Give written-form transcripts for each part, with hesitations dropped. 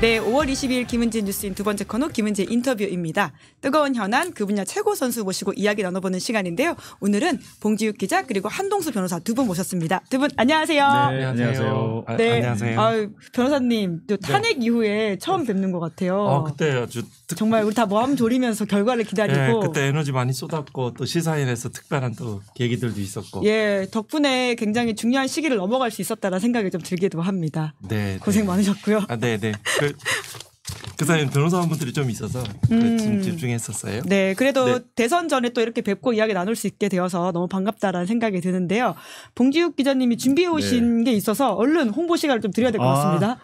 네, 5월 22일 김은지 뉴스인 두 번째 코너 김은지 인터뷰입니다. 뜨거운 현안 그 분야 최고 선수 모시고 이야기 나눠보는 시간인데요. 오늘은 봉지욱 기자 그리고 한동수 변호사 두 분 모셨습니다. 두 분 안녕하세요. 네, 안녕하세요. 네, 안녕하세요. 변호사님 또 탄핵 이후에 처음 뵙는 것 같아요. 그때 아주 정말 우리 다 마음 졸이면서 결과를 기다리고. 네, 그때 에너지 많이 쏟았고 또 시사인에서 특별한 또 계기들도 있었고. 예, 덕분에 굉장히 중요한 시기를 넘어갈 수 있었다는 생각이 좀 들기도 합니다. 네, 고생 많으셨고요. 네. 그 사이에 변호사분들이 좀 있어서 좀 집중했었어요. 네, 그래도 대선 전에 또 이렇게 뵙고 이야기 나눌 수 있게 되어서 너무 반갑다라는 생각이 드는데요. 봉지욱 기자님이 준비해 오신 게 있어서 얼른 홍보 시간을 좀 드려야 될 것 같습니다.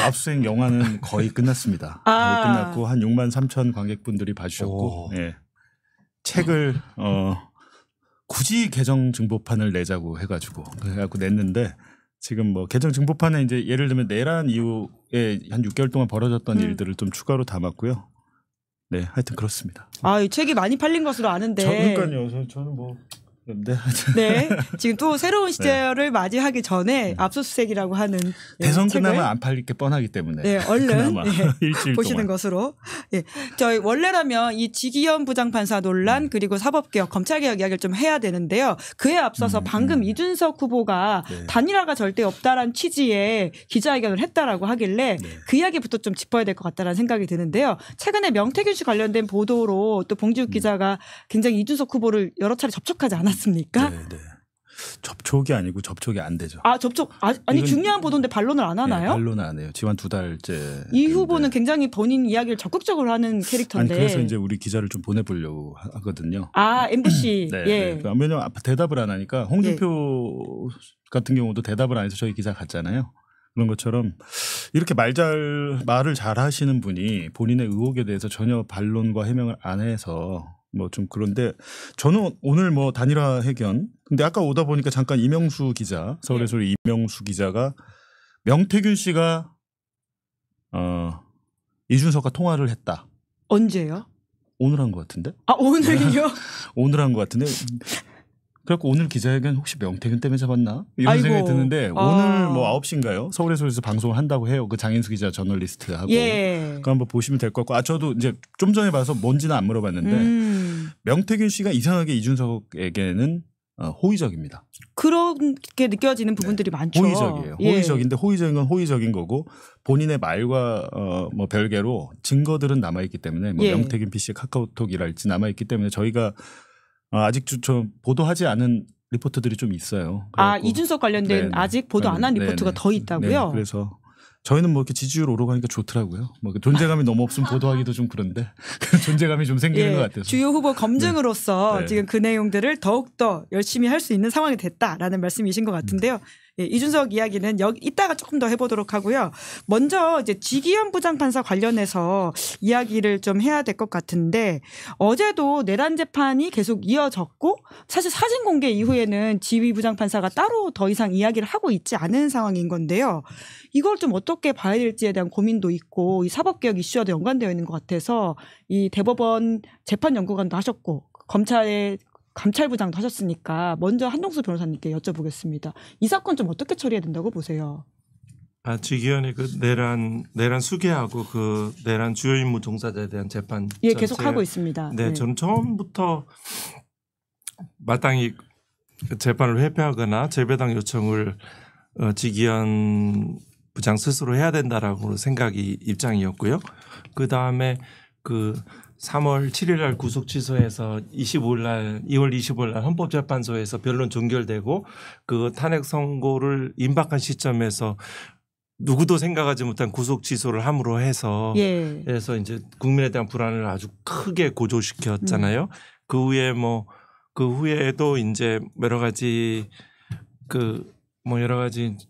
압수수색 영화는 거의 끝났습니다. 거의 끝났고 한 6만 3천 관객분들이 봐주셨고 책을 굳이 개정 증보판을 내자고 해가지고 냈는데 지금 뭐 개정 증보판에 이제 예를 들면 내란 이후에 한 6개월 동안 벌어졌던 일들을 좀 추가로 담았고요. 네, 하여튼 그렇습니다. 이 책이 많이 팔린 것으로 아는데. 그러니까요. 저는 뭐. 네, 지금 또 새로운 시절을 맞이하기 전에 압수수색이라고 하는 대선 책을 끝나면 안 팔릴 게 뻔하기 때문에 네, 얼른 일주일 보시는 동안. 것으로. 예, 저희 원래라면 이 지기현 부장판사 논란 그리고 사법개혁, 검찰개혁 이야기를 좀 해야 되는데요. 그에 앞서서 방금 이준석 후보가 단일화가 절대 없다라는 취지의 기자회견을 했다라고 하길래 그 이야기부터 좀 짚어야 될 것 같다라는 생각이 드는데요. 최근에 명태균 씨 관련된 보도로 또 봉지욱 기자가 굉장히 이준석 후보를 여러 차례 접촉하지 않았습니까? 네. 접촉이 아니고 접촉이 안 되죠. 아니 중요한 보도인데 반론을 안 하나요? 네, 반론을 안 해요. 지금 한 2달째. 이 후보는 굉장히 본인 이야기를 적극적으로 하는 캐릭터인데. 그래서 이제 우리 기자를 좀 보내보려고 하거든요. MBC. 네. 왜냐하면 대답을 안 하니까 홍준표 같은 경우도 대답을 안 해서 저희 기자 갔잖아요. 그런 것처럼 이렇게 말을 잘 하시는 분이 본인의 의혹에 대해서 전혀 반론과 해명을 안 해서 뭐 좀 그런데 저는 오늘 뭐 단일화 회견 근데 아까 오다 보니까 잠깐 이명수 기자 서울에서 이명수 기자가 명태균 씨가 이준석과 통화를 했다. 언제요? 오늘 한 것 같은데? 오늘요? 오늘 한 것 같은데. 그래갖고 오늘 기자회견 혹시 명태균 때문에 잡았나? 이런 생각이 드는데 오늘 뭐 9시인가요? 서울에서 방송을 한다고 해요. 그 장인수 기자 저널리스트하고. 그거 한번 보시면 될 것 같고. 저도 이제 좀 전에 봐서 뭔지는 안 물어봤는데 명태균 씨가 이상하게 이준석에게는 호의적입니다. 그렇게 느껴지는 부분들이 많죠. 호의적이에요. 호의적인데 호의적인 건 호의적인 거고 본인의 말과 뭐 별개로 증거들은 남아있기 때문에 뭐 명태균 PC의 카카오톡이랄지 남아있기 때문에 저희가 아직 저 보도하지 않은 리포터들이 좀 있어요. 이준석 관련된 아직 보도 안 한 리포터가 더 있다고요? 네, 그래서 저희는 뭐 이렇게 지지율 오르고 하니까 좋더라고요. 뭐 존재감이 너무 없으면 보도하기도 좀 그런데 존재감이 좀 생기는 것 같아서. 주요 후보 검증으로서 지금 그 내용들을 더욱더 열심히 할 수 있는 상황이 됐다라는 말씀이신 것 같은데요. 이준석 이야기는 이따가 조금 더 해보도록 하고요. 먼저 이제 지기현 부장판사 관련해서 이야기를 좀 해야 될 것 같은데 어제도 내란 재판이 계속 이어졌고 사실 사진 공개 이후에는 지휘 부장판사가 따로 더 이상 이야기를 하고 있지 않은 상황인 건데요. 이걸 좀 어떻게 봐야 될지에 대한 고민도 있고 이 사법개혁 이슈와도 연관되어 있는 것 같아서 이 대법원 재판연구관도 하셨고 감찰부장도 하셨으니까 먼저 한동수 변호사님께 여쭤보겠습니다. 이 사건 좀 어떻게 처리해야 된다고 보세요? 지기현의 그 내란 수개하고 그 내란 주요 임무 종사자에 대한 재판 계속 하고 있습니다. 네, 저는 처음부터 마땅히 재판을 회피하거나 재배당 요청을 지기현 부장 스스로 해야 된다라고 생각이 입장이었고요. 그 다음에 3월 7일 날 구속 취소해서 2월 25일 날 헌법재판소에서 변론 종결되고 그 탄핵 선고를 임박한 시점에서 누구도 생각하지 못한 구속 취소를 함으로 해서 그래서 이제 국민에 대한 불안을 아주 크게 고조시켰잖아요. 그 후에도 이제 여러 가지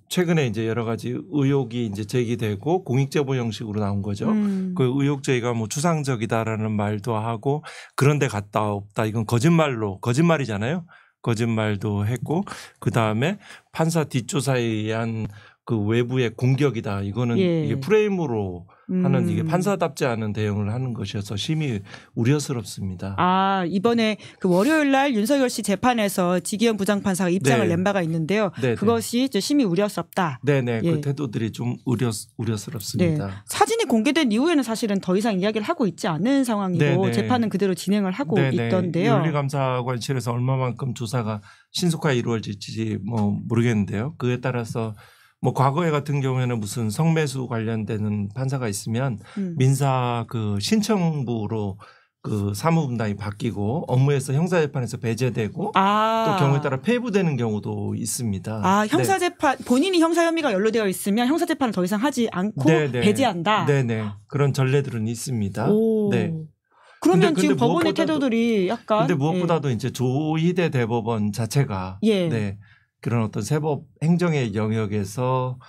최근에 이제 여러 가지 의혹이 이제 제기되고 공익제보 형식으로 나온 거죠. 그 의혹 제기가 추상적이다라는 말도 하고 그런데 갔다 없다 이건 거짓말이잖아요. 거짓말도 했고 그 다음에 판사 뒷조사에 의한 그 외부의 공격이다. 이거는 예. 이게 프레임으로 하는 이게 판사답지 않은 대응을 하는 것이어서 심히 우려스럽습니다. 아, 이번에 그 월요일 날 윤석열 씨 재판에서 지기현 부장판사가 입장을 네. 낸 바가 있는데요. 네네. 그것이 심히 우려스럽다. 네네. 예. 그 태도들이 좀 우려스럽습니다. 네. 사진이 공개된 이후에는 사실은 더 이상 이야기를 하고 있지 않은 상황이고 네네. 재판은 그대로 진행을 하고 네네. 있던데요. 윤리감사관실에서 얼마만큼 조사가 신속하게 이루어질지 뭐 모르겠는데요. 그에 따라서 뭐 과거에 같은 경우에는 무슨 성매수 관련되는 판사가 있으면 민사 그 신청부로 그 사무분담이 바뀌고 업무에서 형사재판에서 배제되고 또 경우에 따라 폐부되는 경우도 있습니다. 아, 형사재판 본인이 형사 혐의가 연루되어 있으면 형사재판을 더 이상 하지 않고 네네. 배제한다. 네네. 그런 전례들은 있습니다. 오. 네. 그러면 근데 지금 법원의 무엇보다도- 태도들이 약간 근데 무엇보다도 이제 조희대 대법원 자체가 예. 네. 그런 어떤 세법 행정의 영역에서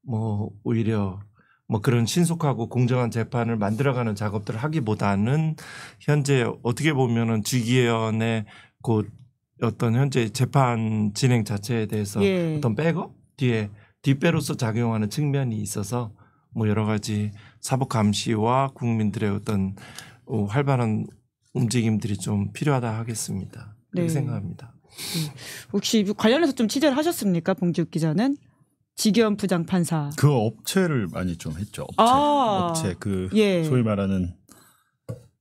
뭐 오히려 뭐 그런 신속하고 공정한 재판을 만들어가는 작업들을 하기보다는 현재 어떻게 보면은 주기현의 그 어떤 현재 재판 진행 자체에 대해서 예. 어떤 백업 뒤에 뒷배로서 작용하는 측면이 있어서 뭐 여러 가지 사법 감시와 국민들의 어떤 활발한 움직임들이 좀 필요하다 하겠습니다. 그렇게 네. 생각합니다. 혹시 관련해서 좀 취재를 하셨습니까? 봉지욱 기자는 지기현 부장판사. 그 업체를 많이 좀 했죠. 업체 그 예. 소위 말하는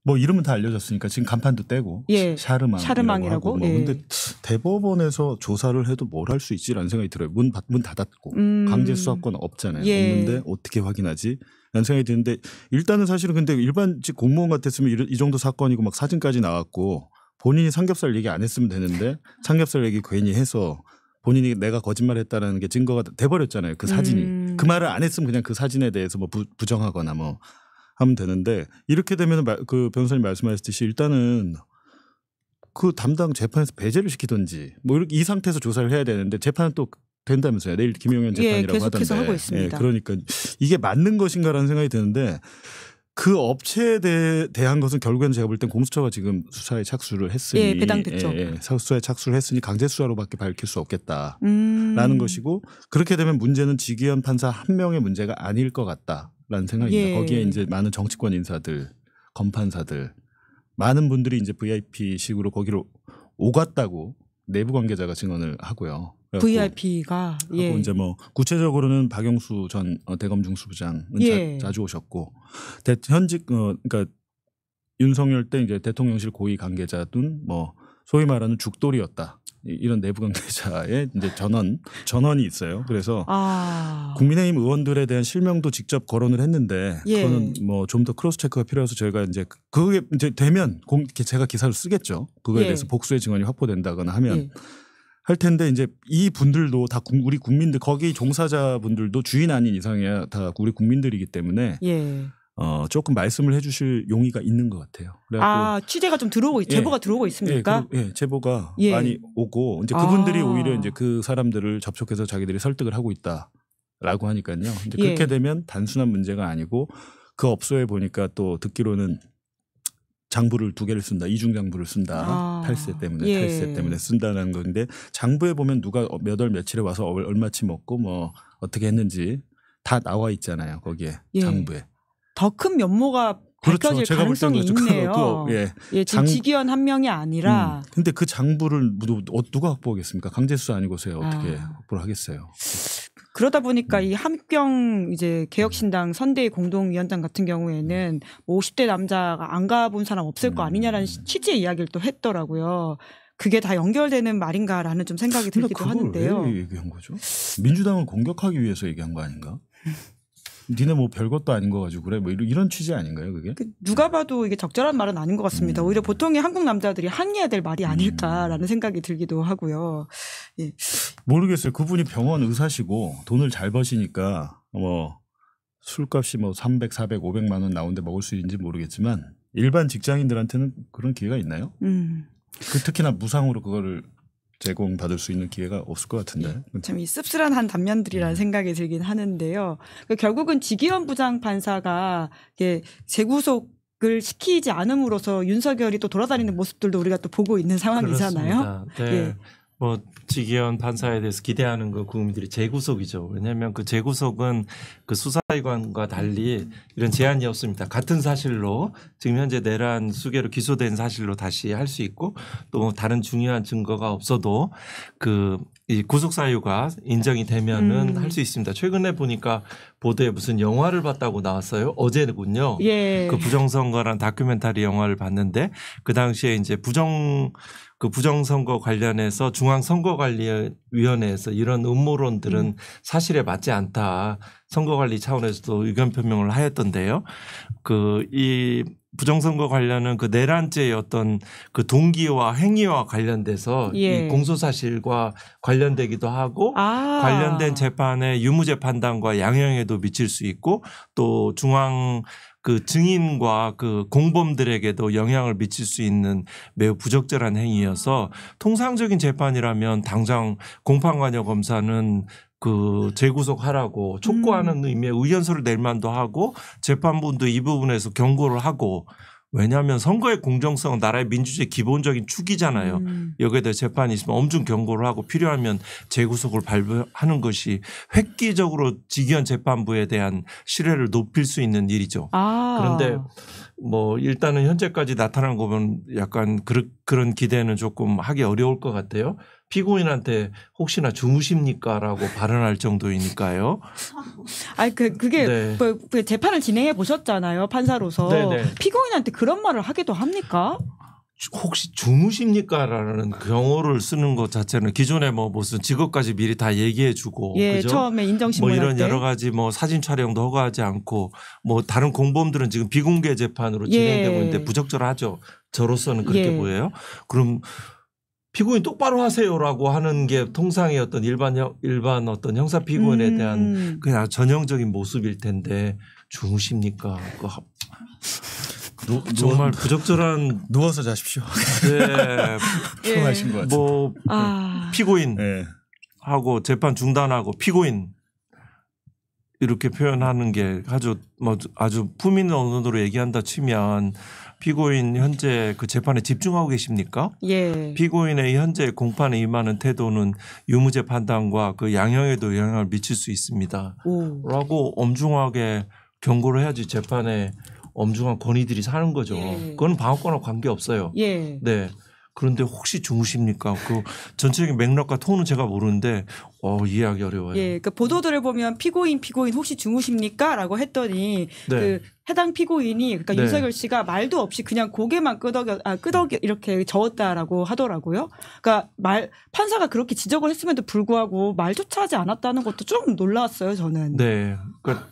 뭐 이름은 다 알려졌으니까 지금 간판도 떼고 예. 샤르망이라고 하고 뭐 예. 근데 대법원에서 조사를 해도 뭘 할 수 있지라는 생각이 들어요. 문 닫았고 강제 수사권 없잖아요. 예. 없는데 어떻게 확인하지? 라는 생각이 드는데 일단은 사실은 근데 일반직 공무원 같았으면 이 정도 사건이고 막 사진까지 나왔고 본인이 삼겹살 얘기 안 했으면 되는데 삼겹살 얘기 괜히 해서 본인이 내가 거짓말했다는 게 증거가 돼버렸잖아요. 그 사진이. 그 말을 안 했으면 그냥 그 사진에 대해서 뭐 부정하거나 뭐 하면 되는데 이렇게 되면 그 변호사님 말씀하셨듯이 일단은 그 담당 재판에서 배제를 시키든지 뭐 이렇게 이 상태에서 조사를 해야 되는데 재판은 또 된다면서요. 내일 김용현 재판이라고 계속해서 하던데. 하고 있습니다. 그러니까 이게 맞는 것인가라는 생각이 드는데 그 업체에 대한 것은 결국에는 제가 볼 땐 공수처가 지금 수사에 착수를 했으니 예, 배당됐죠. 수사에 착수를 했으니 강제 수사로밖에 밝힐 수 없겠다라는 것이고 그렇게 되면 문제는 지기현 판사 한 명의 문제가 아닐 것 같다라는 생각입니다. 예. 거기에 이제 많은 정치권 인사들, 검판사들 많은 분들이 이제 VIP식으로 거기로 오갔다고 내부 관계자가 증언을 하고요. VIP가 예. 이제 뭐 구체적으로는 박영수 전 대검 중수부장은 예. 자주 오셨고 현직 그러니까 윤석열 때 이제 대통령실 고위 관계자든 뭐 소위 말하는 죽돌이었다 이런 내부 관계자의 이제 전원이 있어요. 그래서 국민의힘 의원들에 대한 실명도 직접 거론을 했는데 예. 그거는 뭐 좀 더 크로스 체크가 필요해서 저희가 이제 그게 이제 되면 제가 기사를 쓰겠죠. 그거에 예. 대해서 복수의 증언이 확보된다거나 하면. 예. 할 텐데 이제 이 분들도 다 우리 국민들 거기 종사자분들도 주인 아닌 이상이야 다 우리 국민들이기 때문에 예. 조금 말씀을 해주실 용의가 있는 것 같아요. 취재가 좀 제보가 들어오고 있습니까? 제보가 예. 많이 오고 이제 그분들이 오히려 이제 그 사람들을 접촉해서 자기들이 설득을 하고 있다라고 하니까요. 이제 그렇게 되면 단순한 문제가 아니고 그 업소에 보니까 또 듣기로는 장부를 2개를 쓴다. 이중 장부를 쓴다. 탈세 때문에 쓴다는 건데 장부에 보면 누가 몇 월 며칠에 와서 얼마치 먹고 뭐 어떻게 했는지 다 나와 있잖아요. 거기에 장부에. 더 큰 면모가 밝혀질 가능성이 있네요. 지금 지기현 한 명이 아니라. 근데 그 장부를 누가 확보하겠습니까? 강제 수사 아니고서야 어떻게 확보를 하겠어요. 그러다 보니까 이 함경 이제 개혁신당 선대위 공동위원장 같은 경우에는 50대 남자가 안 가본 사람 없을 거 아니냐라는 취지의 이야기를 또 했더라고요. 그게 다 연결되는 말인가라는 좀 생각이 들기도 하는데요. 왜 얘기한 거죠? 민주당을 공격하기 위해서 얘기한 거 아닌가? 니네 뭐 별것도 아닌 거 가지고 그래? 뭐 이런 취지 아닌가요, 그게? 누가 봐도 이게 적절한 말은 아닌 것 같습니다. 오히려 보통의 한국 남자들이 항의해야 될 말이 아닐까라는 생각이 들기도 하고요. 예. 모르겠어요. 그분이 병원 의사시고 돈을 잘 버시니까 뭐 술값이 뭐 300, 400, 500만 원 나오는데 먹을 수 있는지 모르겠지만 일반 직장인들한테는 그런 기회가 있나요? 특히나 무상으로 그거를 제공받을 수 있는 기회가 없을 것 같은데. 참 이 씁쓸한 단면들이라는 생각이 들긴 하는데요. 결국은 지기현 부장판사가 재구속을 시키지 않음으로써 윤석열이 또 돌아다니는 모습들도 우리가 또 보고 있는 상황이잖아요. 네. 뭐 지기현 판사에 대해서 기대하는 거 국민들이 재구속이죠. 왜냐하면 그 재구속은 그 수사기관과 달리 이런 제한이 없습니다. 같은 사실로 지금 현재 내란 수개로 기소된 사실로 다시 할 수 있고 또 다른 중요한 증거가 없어도 그 이 구속 사유가 인정이 되면은 할 수 있습니다. 최근에 보니까 보도에 무슨 영화를 봤다고 나왔어요. 어제군요. 예. 그 부정선거란 다큐멘터리 영화를 봤는데 그 당시에 이제 부정선거 관련해서 중앙선거관리위원회에서 이런 음모론들은 사실에 맞지 않다. 선거관리 차원에서도 의견 표명을 하였던데요. 이 부정선거 관련은 그 내란죄의 어떤 그 동기와 행위와 관련돼서 예. 이 공소사실과 관련되기도 하고 관련된 재판의 유무죄 판단과 양형에도 미칠 수 있고 또 중앙 그 증인과 그 공범들에게도 영향을 미칠 수 있는 매우 부적절한 행위여서 통상적인 재판이라면 당장 공판관여 검사는 그 재구속하라고 촉구하는 의미의 의견서를 낼 만도 하고 재판부도 이 부분에서 경고를 하고 왜냐하면 선거의 공정성은 나라의 민주주의 기본적인 축이잖아요. 여기에 대해 재판이 있으면 엄중 경고를 하고 필요하면 재구속을 발부하는 것이 획기적으로 지기현 재판부에 대한 신뢰를 높일 수 있는 일이죠. 그런데 뭐 일단은 현재까지 나타난 거 보면 약간 그런 기대는 조금 하기 어려울 것 같아요. 피고인한테 혹시나 주무십니까라고 발언할 정도이니까요. 아니 그게 네. 그 재판을 진행해 보셨잖아요, 판사로서. 네네. 피고인한테 그런 말을 하기도 합니까? 혹시 주무십니까라는 경어를 쓰는 것 자체는 기존에 뭐 무슨 직업까지 미리 다 얘기해 주고 예, 그죠? 처음에 인정신문 뭐 이런 때. 여러 가지 뭐 사진 촬영도 허가하지 않고 뭐 다른 공범들은 지금 비공개 재판으로 진행되고 있는데 부적절하죠. 저로서는 그렇게 보여요. 그럼 피고인 똑바로 하세요라고 하는 게 통상의 어떤 일반 어떤 형사 피고인에 대한 그냥 전형적인 모습일 텐데 주무십니까? 정말 부적절한 누워서 자십시오. 네. 피곤하신 것 같아요. 뭐 피고인 네. 하고 재판 중단하고 피고인 이렇게 표현하는 게 아주 품 있는 언어로 얘기한다 치면 피고인 현재 그 재판에 집중하고 계십니까? 예. 피고인의 현재 공판에 임하는 태도는 유무죄 판단과 그 양형에도 영향을 미칠 수 있습니다. 라고 엄중하게 경고를 해야지 재판에 엄중한 권위들이 사는 거죠. 그건 방어권하고 관계없어요. 예. 네. 그런데 혹시 주무십니까? 그 전체적인 맥락과 톤은 제가 모르는데 이해하기 어려워요. 예, 그 보도들을 보면 피고인 혹시 주무십니까?라고 했더니 그 해당 피고인이 그러니까 윤석열 씨가 말도 없이 그냥 고개만 끄덕여 이렇게 저었다라고 하더라고요. 그러니까 판사가 그렇게 지적을 했음에도 불구하고 말조차 하지 않았다는 것도 좀 놀라웠어요, 저는. 네, 그러니까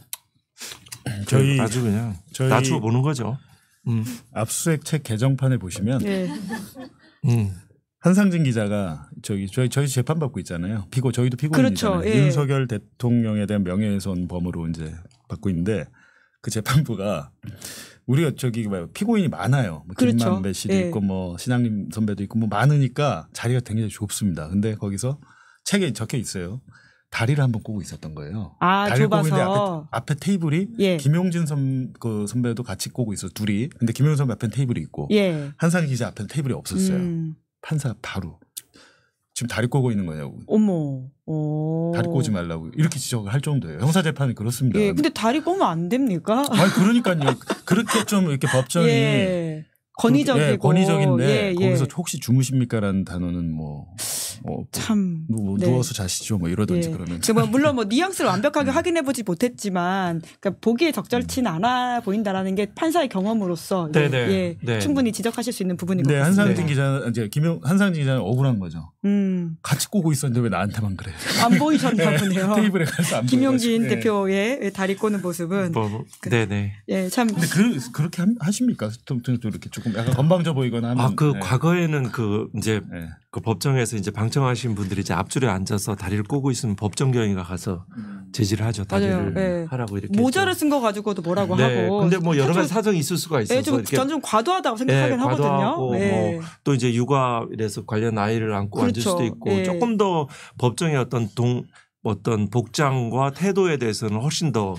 저희 아주 그냥 낮추어 보는 거죠. 압수수색 책 개정판을 보시면 예. 한상진 기자가 저희 재판 받고 있잖아요. 저희도 피고인이잖아요. 그렇죠. 예. 윤석열 대통령에 대한 명예훼손 범으로 이제 받고 있는데 그 재판부가 우리가 피고인이 많아요. 뭐 그렇죠. 김만배 씨도 있고 뭐 신앙림 선배도 있고 뭐 많으니까 자리가 굉장히 좁습니다. 근데 거기서 책에 적혀 있어요. 다리를 한번 꼬고 있었던 거예요. 다리를 꼬고 있는데 앞에 테이블이 김용진 선배도 같이 꼬고 있어 둘이. 근데 김용진 선배 앞에는 테이블이 있고 한상희 기자 앞에는 테이블이 없었어요. 판사 바로 지금 다리 꼬고 있는 거냐고. 어머. 다리 꼬지 말라고 이렇게 지적을 할 정도예요. 형사 재판이 그렇습니다. 예, 근데 다리 꼬면 안 됩니까? 아니 그러니까요. 그렇게 좀 이렇게 법정이 권위적이고 권위적인데 거기서 혹시 주무십니까라는 단어는 참 누워서 자시죠 뭐 이러든지 그러면 물론 뉘앙스를 완벽하게 확인해보지 못했지만 그러니까 보기에 적절치는 않아 보인다라는 게 판사의 경험으로서 충분히 지적하실 수 있는 부분인 것 같습니다. 한상진 기자는 억울한 거죠. 같이 꼬고 있었는데 왜 나한테만 그래? 안 보이셨나 보네요. 테이블에 가서 안 김용진 대표의 다리 꼬는 모습은 참. 근데 그렇게 하십니까? 좀 이렇게 조금 약간 건방져 보이거나 하면. 과거에는 그 법정에서 이제 방청하신 분들이 이제 앞줄에 앉아서 다리를 꼬고 있으면 법정 경위가 가서 제지를 하죠. 다리를 하라고 이렇게. 모자를 쓴 거 가지고도 뭐라고 하고. 근데 뭐 여러 가지 사정이 있을 수가 있어서. 전 좀 과도하다고 생각하긴 하거든요. 또 이제 육아에서 관련 아이를 안고 앉을 수도 있고 조금 더 법정의 어떤 어떤 복장과 태도에 대해서는 훨씬 더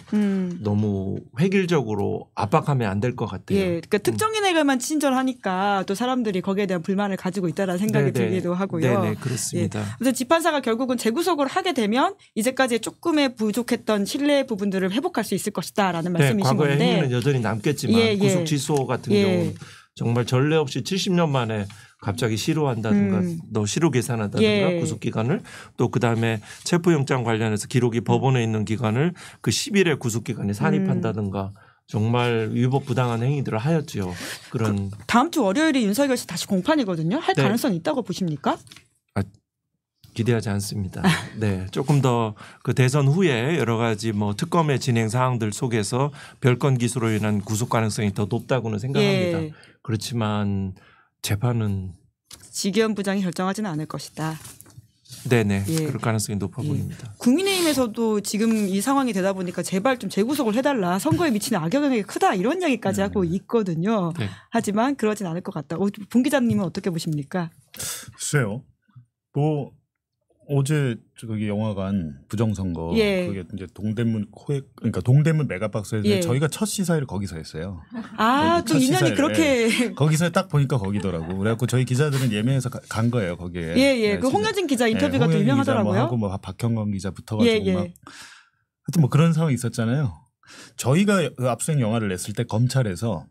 너무 획일적으로 압박하면 안 될 것 같아요. 예, 그러니까 특정인에게만 친절하니까 또 사람들이 거기에 대한 불만을 가지고 있다는 생각이 들기도 하고요. 네, 그렇습니다. 예. 그래서 재판사가 결국은 재구속을 하게 되면 이제까지 조금의 부족했던 신뢰 부분들을 회복할 수 있을 것이다라는 말씀이신 과거의 건데. 행위는 여전히 남겠지만 예, 예. 구속 취소 같은 경우는 정말 전례 없이 70년 만에 갑자기 실효한다든가 또 실효 계산한다든가 구속 기간을 또 그다음에 체포영장 관련해서 기록이 법원에 있는 기간을 그 10일의 구속 기간에 산입한다든가 정말 위법 부당한 행위들을 하였죠. 그런 다음 주 월요일에 윤석열 씨 다시 공판이거든요. 할 가능성이 있다고 보십니까? 기대하지 않습니다. 네, 조금 더 그 대선 후에 여러 가지 뭐 특검의 진행 사항들 속에서 별건 기소로 인한 구속 가능성이 더 높다고는 생각합니다. 예. 그렇지만 재판은 지기현 부장이 결정하지는 않을 것이다. 네네, 예. 그럴 가능성이 높아 보입니다. 국민의힘에서도 지금 이 상황이 되다 보니까 제발 좀 재구속을 해달라. 선거에 미치는 악영향이 크다. 이런 이야기까지 하고 있거든요. 네. 하지만 그러진 않을 것 같다. 본 기자님은 어떻게 보십니까? 글쎄요. 뭐 어제 거기 영화관 부정선거 그게 이제 동대문 그러니까 동대문 메가박스에서 저희가 첫 시사회를 거기서 했어요. 또 인연이 그렇게 거기서 딱 보니까 거기더라고. 그래갖고 저희 기자들은 예매해서 간 거예요 거기에. 네, 그 홍여진 기자 인터뷰가 또 유명하더라고요. 기자 뭐 하고 뭐 박형건 기자 붙어가지고 막 하여튼 뭐 그런 상황이 있었잖아요. 저희가 그 압수수색 영화를 냈을 때 검찰에서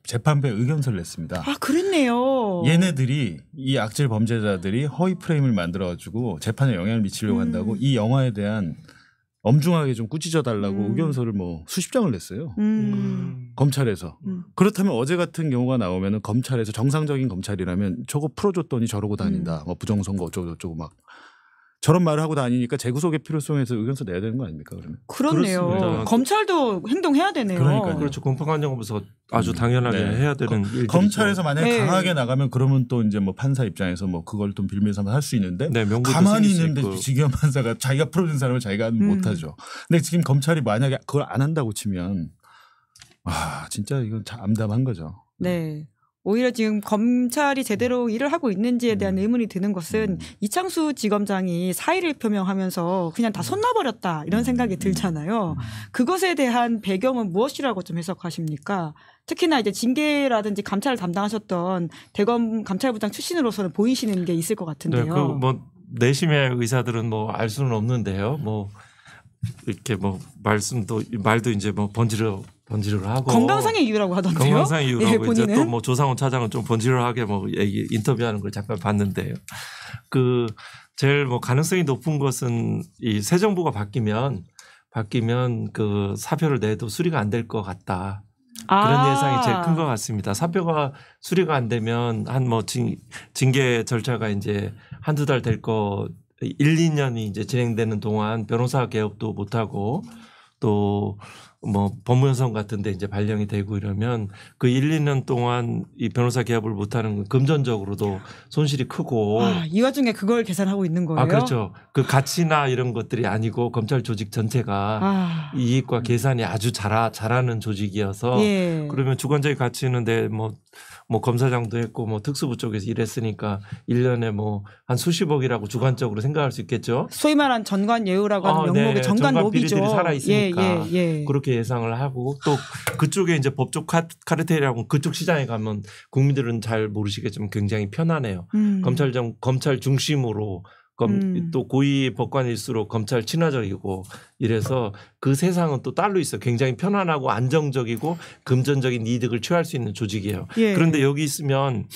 재판부에 의견서를 냈습니다. 그랬네요. 얘네들이 이 악질 범죄자들이 허위 프레임을 만들어가지고 재판에 영향을 미치려고 한다고 이 영화에 대한 엄중하게 좀 꾸짖어 달라고 의견서를 뭐 수십 장을 냈어요. 검찰에서. 그렇다면 어제 같은 경우가 나오면은 검찰에서 정상적인 검찰이라면 저거 풀어줬더니 저러고 다닌다. 뭐 부정선거 어쩌고 막. 저런 말을 하고 다니니까 재구속의 필요성에서 의견서 내야 되는 거 아닙니까 그러면? 그렇네요. 그렇습니다. 검찰도 행동해야 되네요. 그러니까요. 그렇죠. 공판관정부에서 아주 당연하게 해야 되는 일들이죠. 검찰에서 만약에 강하게 나가면 그러면 또 이제 뭐 판사 입장에서 뭐 그걸 좀 빌미삼아 할 수 있는데 가만히 있는데 지기현 판사가 자기가 풀어준 사람을 자기가 못하죠. 근데 지금 검찰이 만약에 그걸 안 한다고 치면 진짜 이건 참 암담한 거죠. 네. 오히려 지금 검찰이 제대로 일을 하고 있는지에 대한 의문이 드는 것은 이창수 지검장이 사의를 표명하면서 그냥 다 손 놔버렸다 이런 생각이 들잖아요. 그것에 대한 배경은 무엇이라고 좀 해석하십니까? 특히나 이제 징계라든지 감찰을 담당하셨던 대검 감찰부장 출신으로서는 보이시는 게 있을 것 같은데요. 네, 뭐 내심의 의사들은 뭐 알 수는 없는데요. 뭐 이렇게 뭐 말도 이제 뭐 번지르르 하고 건강상의 이유라고 하던데요. 건강상의 이유라고 이제 본인은? 또 뭐 조상훈 차장은 좀 번지르르하게 뭐 인터뷰하는 걸 잠깐 봤는데요. 그 제일 뭐 가능성이 높은 것은 이 새 정부가 바뀌면 그 사표를 내도 수리가 안 될 것 같다. 그런 예상이 제일 큰 것 같습니다. 사표가 수리가 안 되면 한 뭐 징계 절차가 이제 한두 달 될 거 1, 2년이 이제 진행되는 동안 변호사 개업도 못 하고 또 뭐 법무연수원 같은 데 이제 발령이 되고 이러면 그 1, 2년 동안 이 변호사 개업을 못 하는 건 금전적으로도 손실이 크고 이 와중에 그걸 계산하고 있는 거예요? 그렇죠. 그 가치나 이런 것들이 아니고 검찰 조직 전체가 이익과 계산이 아주 잘하는 조직이어서 그러면 주관적인 가치는 뭐 검사장도 했고 뭐 특수부 쪽에서 일했으니까 1년에 뭐 한 수십억이라고 주관적으로 생각할 수 있겠죠. 소위 말한 전관예우라고 하는 명목의 전관노비죠. 비리들이 살아 있으니까 그렇게 예상을 하고 또 그쪽에 이제 법적 카르텔이라고 그쪽 시장에 가면 국민들은 잘 모르시겠지만 굉장히 편안해요. 검찰 중심으로 또 고위 법관일수록 검찰 친화적이고 이래서 그 세상은 또 따로 있어요. 굉장히 편안하고 안정적이고 금전적인 이득을 취할 수 있는 조직이에요. 그런데 여기 있으면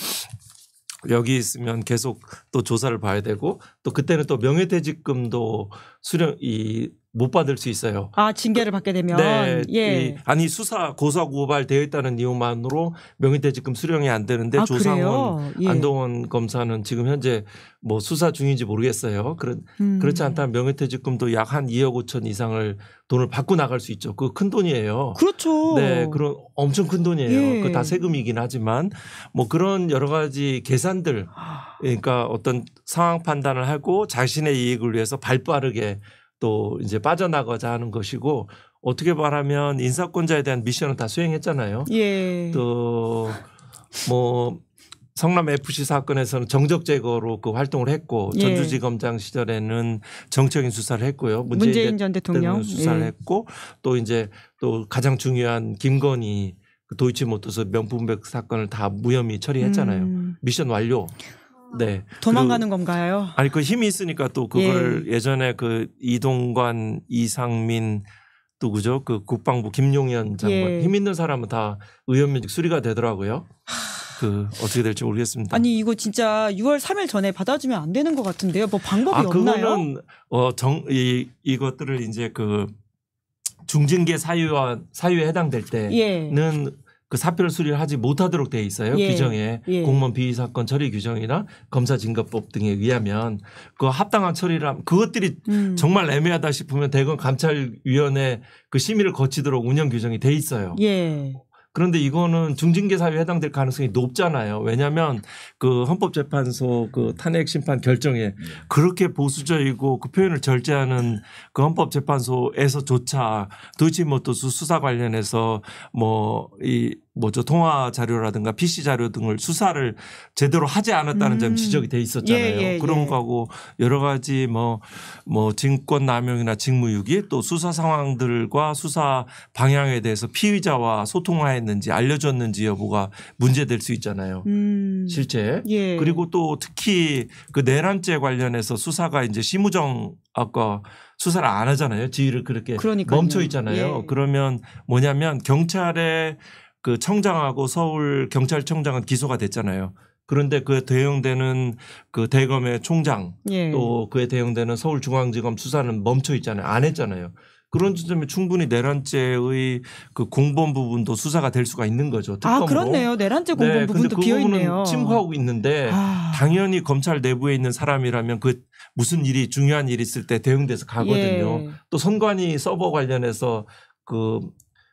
계속 또 조사를 봐야 되고 또 그때는 또 명예퇴직금도 못 받을 수 있어요. 징계를 받게 되면. 네. 아니 수사 고소 고발 되어 있다는 이유만으로 명예퇴직금 수령이 안 되는데 조상원 안동원 검사는 지금 현재 뭐 수사 중인지 모르겠어요. 그렇지 않다면 명예퇴직금도 약 한 2억 5천 이상을 돈을 받고 나갈 수 있죠. 그거 큰 돈이에요. 그렇죠. 네, 그런 엄청 큰 돈이에요. 그거 다 세금이긴 하지만 뭐 그런 여러 가지 계산들 그러니까 어떤 상황 판단을 하고 자신의 이익을 위해서 발빠르게 또 이제 빠져나가자 하는 것이고 어떻게 말하면 인사권자에 대한 미션은 다 수행했잖아요. 또 뭐 성남 FC 사건에서는 정적 제거로 그 활동을 했고 예. 전주지검장 시절에는 정치적인 수사를 했고요. 문재인 전 대통령 수사를 예. 했고 또 이제 또 가장 중요한 김건희 그 도이치모터스 명품백 사건을 다 무혐의 처리했잖아요. 미션 완료. 네. 도망가는 건가요? 아니 그 힘이 있으니까 또 그걸 예전에 그 이동관, 이상민 누구죠? 그 국방부 김용현 장관 예. 힘 있는 사람은 다 의원면직 수리가 되더라고요. 그 어떻게 될지 모르겠습니다. 아니 이거 진짜 6월 3일 전에 받아주면 안 되는 것 같은데요. 뭐 방법이 없나요? 그거는 이것들을 이제 그 중징계 사유에 해당될 때는 예. 그 사표를 수리를 하지 못하도록 돼 있어요. 예. 규정에 예. 공무원 비위 사건 처리 규정이나 검사징거법 등에 의하면 그 합당한 처리를 그것들이 정말 애매하다 싶으면 대검 감찰위원회 그 심의를 거치도록 운영 규정이 돼 있어요. 예. 그런데 이거는 중징계 사유에 해당될 가능성이 높잖아요. 왜냐하면 그 헌법재판소 그 탄핵 심판 결정에 그렇게 보수적이고 그 표현을 절제하는 그 헌법재판소에서조차 도이치모터스 수사 관련해서 통화 자료라든가 PC 자료 등을 수사를 제대로 하지 않았다는 점이 지적이 돼 있었잖아요. 그런 거하고 여러 가지 증권 남용이나 직무유기 또 수사 상황들과 수사 방향에 대해서 피의자와 소통하였는지 알려줬는지 여부가 문제될 수 있잖아요. 실제. 예. 그리고 또 특히 그 내란죄 관련해서 수사가 이제 심우정 아까 수사를 안 하잖아요. 지휘를 그렇게 멈춰 있잖아요. 예. 그러면 뭐냐면 경찰의 그 청장하고 서울 경찰청장은 기소가 됐잖아요. 그런데 그 대응되는 그 대검의 총장 또 그에 대응되는 서울중앙지검 수사는 멈춰 있잖아요. 안 했잖아요. 그런 점에 충분히 내란죄의 그 공범 부분도 수사가 될 수가 있는 거죠. 특검으로. 그렇네요. 내란죄 공범 부분도 비어 있네요. 침투하고 있는데 당연히 검찰 내부에 있는 사람이라면 그 무슨 일이 중요한 일이 있을 때 대응돼서 가거든요. 또 선관위 서버 관련해서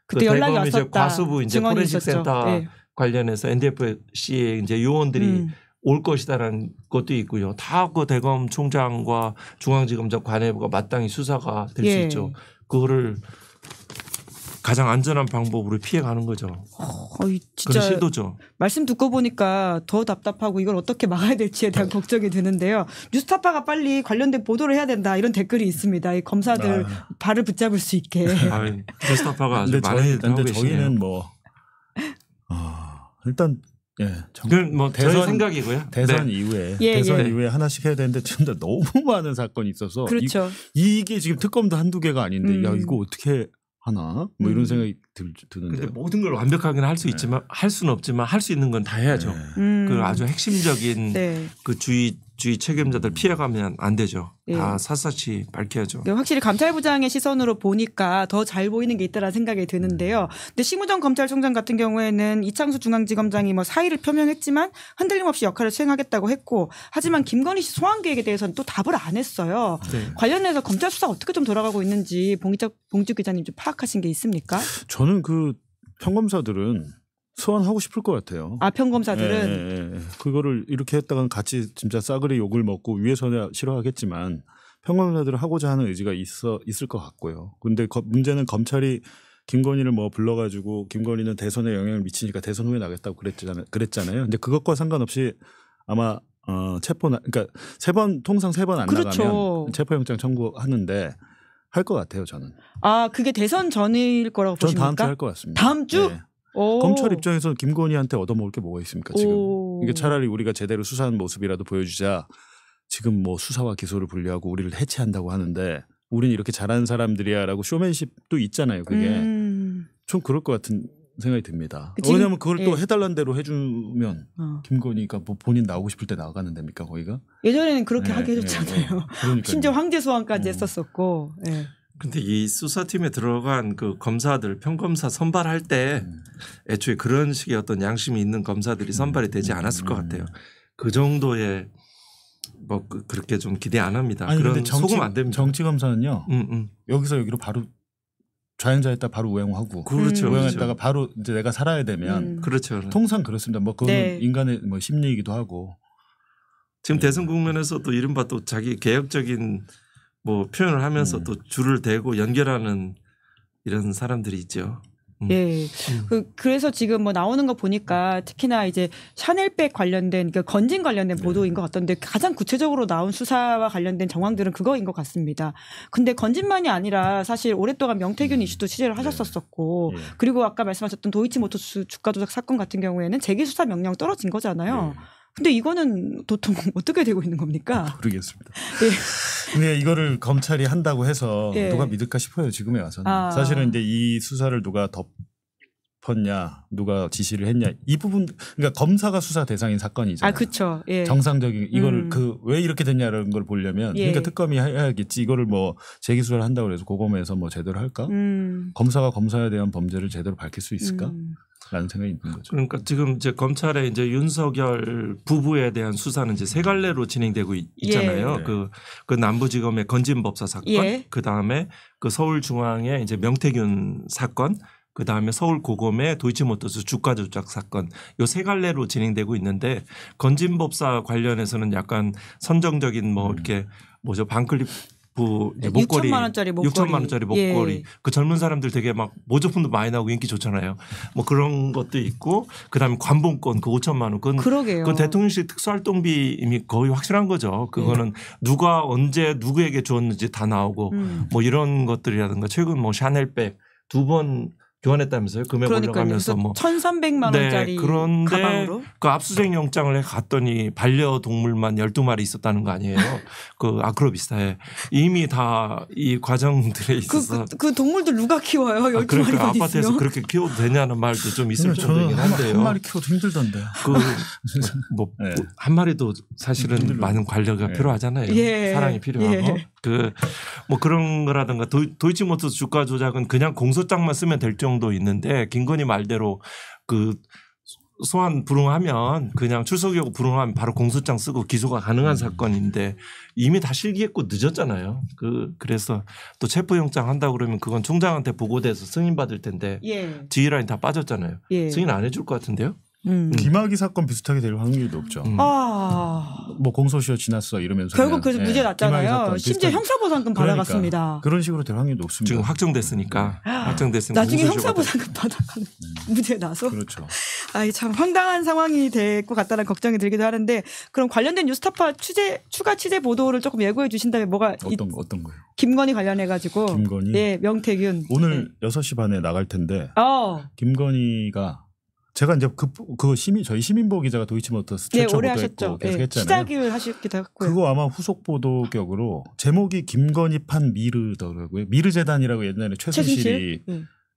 그때 연락이 대검 이제 왔었다. 과수부 이제 포렌식 센터 관련해서 NDFC의 이제 요원들이 올 것이다라는 것도 있고요. 다 그 대검 총장과 중앙지검장 관내부가 마땅히 수사가 될 수 있죠. 그거를 가장 안전한 방법으로 피해가는 거죠. 진짜 그런 시도죠. 말씀 듣고 보니까 더 답답하고 이걸 어떻게 막아야 될지에 대한 걱정이 드는데요. 뉴스타파가 빨리 관련된 보도를 해야 된다 이런 댓글이 있습니다. 이 검사들 발을 붙잡을 수 있게. 뉴스타파가 아주 많이 하고 계시네요. 저희는 일단 그건 저의 생각이고요. 대선 이후에 대선 이후에 하나씩 해야 되는데 진짜 너무 많은 사건이 있어서 그렇죠. 이게 지금 특검도 한두 개가 아닌데 야 이거 어떻게 하나 이런 생각이 드는데. 그런데 모든 걸 완벽하게는 할 수 있지만 할 수는 없지만 할 수 있는 건 다 해야죠. 그 아주 핵심적인 그 주의 책임자들 피해가면 안 되죠. 다 샅샅이 밝혀야죠. 확실히 감찰부장의 시선으로 보니까 더 잘 보이는 게 있다라는 생각이 드는데요. 근데 심우정 검찰총장 같은 경우에는 이창수 중앙지검장이 사의를 표명했지만 흔들림 없이 역할을 수행하겠다고 했고 하지만 김건희 씨 소환 계획에 대해서는 또 답을 안 했어요. 관련해서 검찰 수사 어떻게 좀 돌아가고 있는지 봉지욱 기자님 좀 파악하신 게 있습니까? 저는 그 평검사들은 소환하고 싶을 것 같아요. 평검사들은 그거를 이렇게 했다가는 같이 진짜 싸그리 욕을 먹고 위에서는 싫어하겠지만 평검사들은 하고자 하는 의지가 있을 것 같고요. 그런데 문제는 검찰이 김건희를 불러가지고 김건희는 대선에 영향을 미치니까 대선 후에 나겠다고 그랬잖아요. 근데 그것과 상관없이 아마 그러니까 통상 3번 안 나가면 체포영장 청구하는데 할 것 같아요. 저는. 그게 대선 전일 거라고 전 보십니까? 다음 주 할 것 같습니다. 다음 주? 네. 검찰 입장에서 김건희한테 얻어먹을 게 뭐가 있습니까 지금. 이게 차라리 우리가 제대로 수사한 모습이라도 보여주자. 지금 수사와 기소를 분리하고 우리를 해체한다고 하는데 우린 이렇게 잘하는 사람들이야라고 쇼맨십도 있잖아요. 그게. 좀 그럴 것 같은 생각이 듭니다. 왜냐하면 그걸 또 해달라는 대로 해주면 김건희가 본인 나오고 싶을 때 나가는 데입니까 거기가? 예전에는 그렇게 하게 해줬잖아요. 심지어 황제 소환까지 했었었고. 근데 이 수사팀에 들어간 그 검사들 평검사 선발할 때 애초에 그런 식의 어떤 양심이 있는 검사들이 선발이 되지 않았을 것 같아요. 그 정도의 그렇게 좀 기대 안 합니다. 그런 속으면 안 됩니다. 정치 검사는요. 여기서 여기로 바로 좌행좌했다 바로 우행하고 그렇죠. 우행했다가 바로 이제 내가 살아야 되면 그렇죠. 통상 그렇습니다. 그건 인간의 심리이기도 하고. 지금 대선 국면에서도 이른바 또 자기 개혁적인 표현을 하면서 또 줄을 대고 연결하는 이런 사람들이 있죠. 예. 그래서 지금 뭐 나오는 거 보니까 특히나 이제 샤넬백 관련된 그러니까 건진 관련된 보도인 것 같던데 가장 구체적으로 나온 수사와 관련된 정황들은 그거인 것 같습니다. 근데 건진만이 아니라 사실 오랫동안 명태균 이슈도 취재를 하셨었고 그리고 아까 말씀하셨던 도이치모터스 주가 조작 사건 같은 경우에는 재계 수사 명령 떨어진 거잖아요. 근데 이거는 도통 어떻게 되고 있는 겁니까? 모르겠습니다. 예. 근데 이거를 검찰이 한다고 해서 예. 누가 믿을까 싶어요. 지금에 와서는. 사실은 이제 이 수사를 누가 덮었냐, 누가 지시를 했냐 이 부분 그러니까 검사가 수사 대상인 사건이잖아요. 그렇죠. 예. 정상적인 이거를 왜 이렇게 됐냐라는 걸 보려면 그러니까 특검이 해야겠지. 이거를 뭐 재기수사를 한다고 해서 고검에서 뭐 제대로 할까? 검사가 검사에 대한 범죄를 제대로 밝힐 수 있을까? 라는 생각이 있는 거죠. 그러니까 지금 이제 검찰의 이제 윤석열 부부에 대한 수사는 이제 세 갈래로 진행되고 있잖아요. 그 남부지검의 건진법사 사건, 그 다음에 그 서울중앙의 이제 명태균 사건, 그 다음에 서울고검의 도이치모터스 주가 조작 사건, 요 세 갈래로 진행되고 있는데 건진법사 관련해서는 약간 선정적인 뭐 이렇게 뭐죠 반클리프 목걸이 6천만 원짜리 목걸이. 6천만 원짜리 목걸이. 그 젊은 사람들 되게 막 모조품도 많이 나오고 인기 좋잖아요. 뭐 그런 것도 있고 그다음에 관봉권 그 5천만 원. 그건 대통령실 특수활동비 이미 거의 확실한 거죠. 그거는 누가 언제 누구에게 줬는지 다 나오고 뭐 이런 것들이라든가 최근 뭐 샤넬백 2번 교환했다면서요? 금액 올라가면서 뭐 1,300만 원짜리 그런데 가방으로? 그 압수수색 영장을 갔더니 반려동물만 12마리 있었다는 거 아니에요? 그 아크로비스타에 이미 다 이 과정들에 있어서 그 동물들 누가 키워요? 12마리만 그러니까 있으면. 아파트에서 그렇게 키워도 되냐는 말도 좀 있을 저는 정도이긴 한데요. 한 마리 키워도 힘들던데. 뭐 한 마리도 사실은 많은 관리가 필요하잖아요. 사랑이 필요하고 뭐 그런 거라든가 도이치모터스 주가 조작은 그냥 공소장만 쓰면 될 정도 있는데 김건희 말대로 그 소환 불응하면 그냥 출석이고 불응하면 바로 공소장 쓰고 기소가 가능한 사건인데 이미 다 실기했고 늦었잖아요. 그래서 또 체포영장 한다고 그러면 그건 총장한테 보고돼서 승인받을 텐데 지휘라인 다 빠졌잖아요. 승인 안 해줄 것 같은데요. 김학의 사건 비슷하게 될 확률이 높죠. 뭐 공소시효 지났어 이러면서 결국 그래서 무죄 났잖아요. 심지어 형사보상금 받아갔습니다. 그런 식으로 될 확률이 높습니다. 지금 확정됐으니까 나중에 형사보상금 받아가는 무죄 나서. 그렇죠. 참 황당한 상황이 될 것 같다는 걱정이 들기도 하는데 그럼 관련된 뉴스타파 추가 취재 보도를 조금 예고해 주신다면 뭐가 어떤 거요? 김건희 관련해 가지고 김건희 명태균 오늘 6시 반에 나갈 텐데 김건희가 제가 이제 저희 시민보 기자가 도이치모터스 최초 오래 보도했고 계속 했잖아요. 시작을 하셨기도 했고요. 그거 아마 후속 보도격으로 제목이 김건희 판 미르더라고요. 미르재단이라고 옛날에 최순실이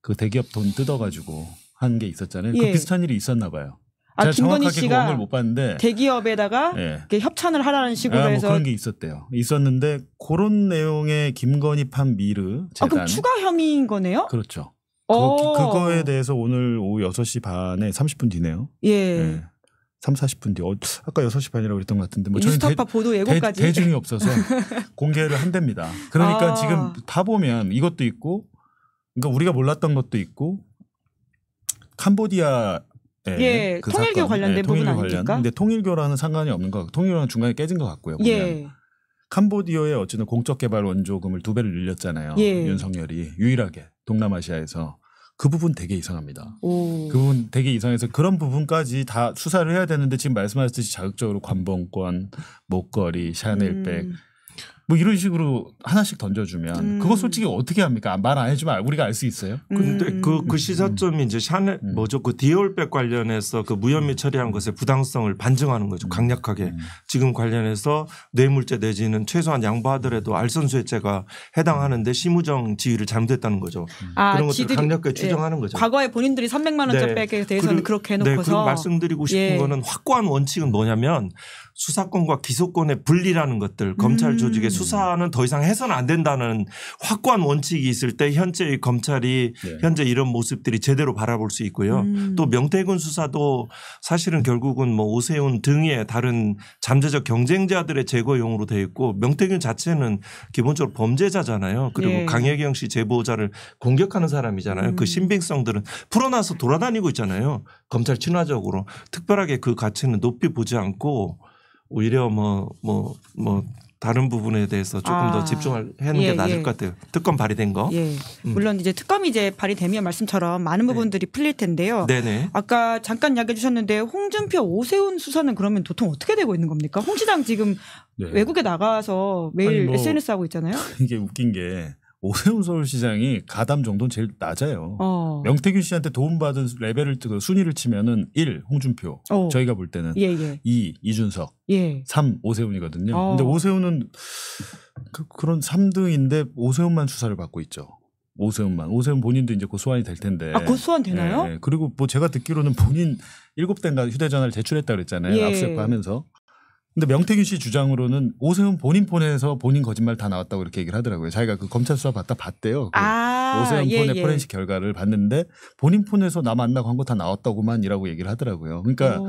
그 대기업 돈 뜯어가지고 한 게 있었잖아요. 그 비슷한 일이 있었나 봐요. 제가 김건희 정확하게 씨가 오늘 못 봤는데 대기업에다가 협찬을 하라는 식으로 해서 뭐 그런 게 있었대요. 있었는데 그런 내용의 김건희 판 미르 재단. 그럼 추가 혐의인 거네요? 그렇죠. 그거에 대해서 오늘 오후 6시 반에 30분 뒤네요. 3, 40분 뒤. 아까 6시 반이라고 그랬던 것 같은데. 뭐 뉴스타파 보도 예고까지. 대중이 없어서 공개를 한답니다. 그러니까 지금 다 보면 이것도 있고 그러니까 우리가 몰랐던 것도 있고 캄보디아 그 통일교 관련된 부분 아닙니까? 근데 통일교라는 상관이 없는 것 같고 통일교는 중간에 깨진 것 같고요. 보면. 캄보디아에 어쨌든 공적개발 원조금을 2배를 늘렸잖아요. 윤석열이 유일하게 동남아시아에서. 그 부분 되게 이상합니다. 그 부분 되게 이상해서 그런 부분까지 다 수사를 해야 되는데 지금 말씀하셨듯이 자극적으로 관봉권, 목걸이, 샤넬백 뭐 이런 식으로 하나씩 던져주면 그거 솔직히 어떻게 합니까? 말 안 해주면 우리가 알 수 있어요? 근데 그 시사점이 이제 샤넬 그 디올백 관련해서 그 무혐의 처리한 것의 부당성을 반증하는 거죠. 강력하게. 지금 관련해서 뇌물죄 내지는 최소한 양보하더라도 알선수혜죄가 해당하는데 심우정 지휘를 잘못했다는 거죠. 그런 것들을 강력하게 추정하는 거죠. 과거에 본인들이 300만 원짜리 백에 대해서는 그렇게 해놓고서. 그리고 말씀드리고 싶은 거는 확고한 원칙은 뭐냐면 수사권과 기소권의 분리라는 것들 검찰 조직의 수사는 더 이상 해서는 안 된다는 확고한 원칙이 있을 때 현재의 검찰이 현재 이런 모습들이 제대로 바라볼 수 있고요. 또 명태균 수사도 사실은 결국은 뭐 오세훈 등의 다른 잠재적 경쟁자들의 제거용으로 되어 있고 명태균 자체는 기본적으로 범죄자잖아요. 그리고 강혜경 씨 제보자를 공격하는 사람이잖아요. 그 신빙성들은 풀어놔서 돌아다니고 있잖아요. 검찰 친화적으로 특별하게 그 가치는 높이 보지 않고 오히려 다른 부분에 대해서 조금 더 집중을 하는 게 나을 것 같아요. 특검 발의된 거. 예. 물론 이제 특검이 이제 발의되면 말씀처럼 많은 부분들이 풀릴 텐데요. 네네. 아까 잠깐 이야기해 주셨는데 홍준표, 오세훈 수사는 그러면 도통 어떻게 되고 있는 겁니까? 홍 시장 지금 외국에 나가서 매일 SNS 하고 있잖아요. 이게 웃긴 게 오세훈 서울시장이 가담 정도는 제일 낮아요. 명태균 씨한테 도움받은 레벨을 순위를 치면은 1 홍준표 저희가 볼 때는 2 이준석 3 오세훈이거든요. 근데 오세훈은 그런 3등인데 오세훈만 수사를 받고 있죠. 오세훈 본인도 이제 곧 소환이 될 텐데. 곧 소환 되나요? 네. 그리고 뭐 제가 듣기로는 본인 7대인가 휴대전화를 제출했다 그랬잖아요. 압수수색 하면서. 근데 명태균 씨 주장으로는 오세훈 본인 폰에서 본인 거짓말 다 나왔다고 그렇게 얘기를 하더라고요. 자기가 그 검찰 수사 받다 봤대요. 오세훈 폰의 포렌식 결과를 봤는데 본인 폰에서 나 만나고 한 거 다 나왔다고만이라고 얘기를 하더라고요. 그러니까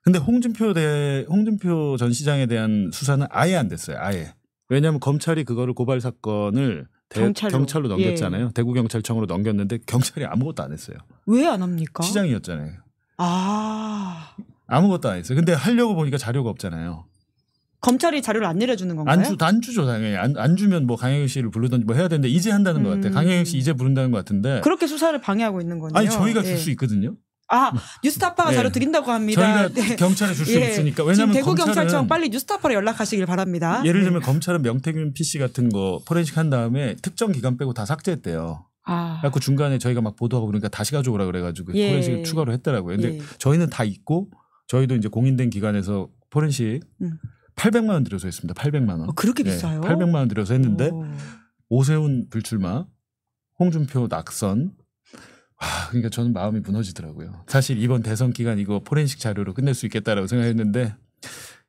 근데 홍준표 전 시장에 대한 수사는 아예 안 됐어요. 아예. 왜냐하면 검찰이 그거를 고발 사건을 경찰로 넘겼잖아요. 대구경찰청으로 넘겼는데 경찰이 아무것도 안 했어요. 왜 안 합니까? 시장이었잖아요. 아무것도 안 했어요. 근데 하려고 보니까 자료가 없잖아요. 검찰이 자료를 안 내려주는 건가요? 안 주죠 당연히. 안 주면 뭐 강혜경 씨를 부르든지 뭐 해야 되는데 이제 한다는 것 같아요. 강혜경 씨 이제 부른다는 것 같은데. 그렇게 수사를 방해하고 있는 거네요. 아니 저희가 줄 수 있거든요. 뉴스타파가 자료 드린다고 합니다. 저희가 경찰에 줄 수 있으니까. 왜냐하면 지금 대구경찰청 빨리 뉴스타파로 연락하시길 바랍니다. 예를 들면 검찰은 명태균 PC 같은 거 포렌식 한 다음에 특정 기간 빼고 다 삭제했대요. 그래서 중간에 저희가 막 보도하고 그러니까 다시 가져오라 그래가지고 포렌식을 추가로 했더라고요. 근데 저희는 다 있고 저희도 이제 공인된 기관에서 포렌식 800만 원 들여서 했습니다. 800만 원. 그렇게 비싸요? 800만 원 들여서 했는데 오세훈 불출마, 홍준표 낙선. 그러니까 저는 마음이 무너지더라고요. 사실 이번 대선 기간 이거 포렌식 자료로 끝낼 수 있겠다라고 생각했는데